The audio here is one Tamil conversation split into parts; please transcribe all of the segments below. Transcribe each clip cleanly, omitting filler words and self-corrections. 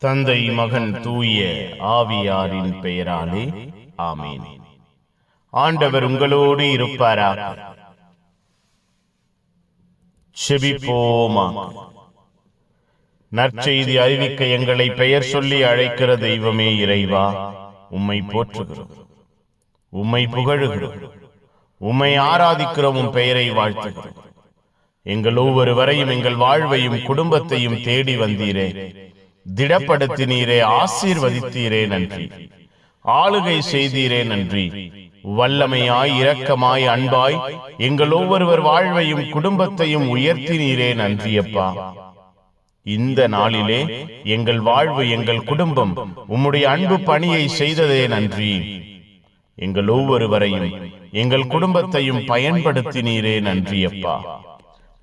தந்தை, மகன், தூய ஆவியாரின் பெயராலே ஆமீன். ஆண்டவர் உங்களோடு இருப்பாராக. செபிப்போமாக. நற்செய்தி அறிவிக்க எங்களை பெயர் சொல்லி அழைக்கிற தெய்வமே இறைவா, உம்மை போற்றுகிறோம், உம்மை புகழுகிறோம், உம்மை ஆராதிக்கிறோம், உம் பெயரை வாழ்த்துகிறோம். எங்கள் ஒவ்வொருவரையும், எங்கள் வாழ்வையும் குடும்பத்தையும் தேடி வந்தீரே, திடப்படுத்தினீரே, ஆசீர்வதித்தீரே, நன்றி. ஆளுகை செய்தீரே, நன்றி. வல்லமையாய், இரக்கமாய், அன்பாய் எங்கள் ஒவ்வொருவர் வாழ்வையும் குடும்பத்தையும் உயர்த்தினீரே, நன்றியப்பா. இந்த நாளிலே எங்கள் வாழ்வு, எங்கள் குடும்பம் உம்முடைய அன்பு பணியை செய்ததே, நன்றி. எங்கள் ஒவ்வொருவரையும், எங்கள் குடும்பத்தையும் பயன்படுத்தினீரே, நன்றியப்பா.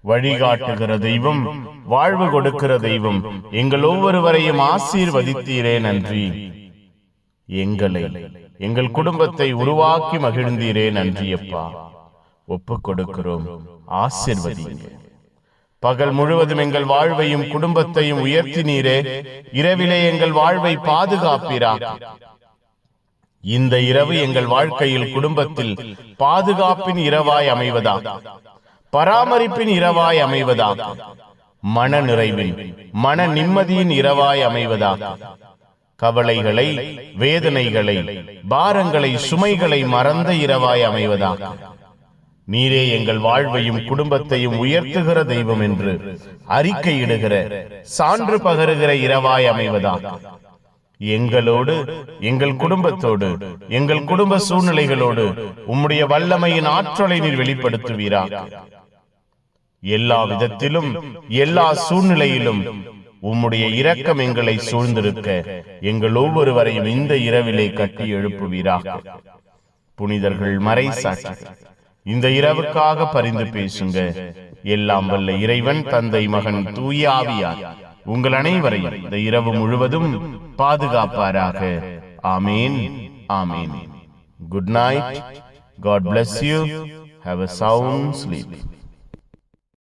வழிகாட்டுகிற தெய்வம், வாழ்வு கொடுக்கிற தெய்வம், எங்கள் ஒவ்வொருவரையும் ஆசீர்வதித்தீரே, நன்றி. எங்களை, எங்கள் குடும்பத்தை உருவாக்கி மகிழ்ந்தீரே, நன்றியப்பா. ஒப்புக் கொடுக்கிறோம், ஆசீர்வதிங்க. பகல் முழுவதும் எங்கள் வாழ்வையும் குடும்பத்தையும் உயர்த்தினீரே, இரவிலே எங்கள் வாழ்வை பாதுகாப்பீராக. இந்த இரவு எங்கள் வாழ்க்கையில், குடும்பத்தில் பாதுகாப்பின் இரவாய் அமைவதாக, பராமரிப்பின் இரவாய் அமைவதாக, மன நிறைவின், மன நிம்மதியின் இரவாய் அமைவதாக. கவலைகளை, வேதனைகளை, பாரங்களை, சுமைகளை மறந்த இரவாய் அமைவதாக. நீரே எங்கள் வாழ்வையும் குடும்பத்தையும் உயர்த்துகிற தெய்வம் என்று அறிக்கையிடுகிற, சான்று பகருகிற இரவாய் அமைவதாக. எங்களோடு, எங்கள் குடும்பத்தோடு, எங்கள் குடும்ப சூழ்நிலைகளோடு உம்முடைய வல்லமையின் ஆற்றலை நீர் வெளிப்படுத்துவீராக. எல்லா விதத்திலும், எல்லா சூழ்நிலையிலும் உம்முடைய இரக்கம் எங்களை சூழ்ந்திருக்க எங்கள் ஒவ்வொருவரையும் இந்த இரவிலே கட்டி எழுப்புவீராக. புனிதர்கள், மறைசாட்சிகள், இந்த இரவுக்காக பரிந்து பேசுங்க. எல்லாம் வல்ல இறைவன், தந்தை, மகன், தூய ஆவியார் உங்கள் அனைவரையும் இந்த இரவு முழுவதும் பாதுகாப்பாராக. Amen, amen. Good night. God bless you. Have a sound sleep.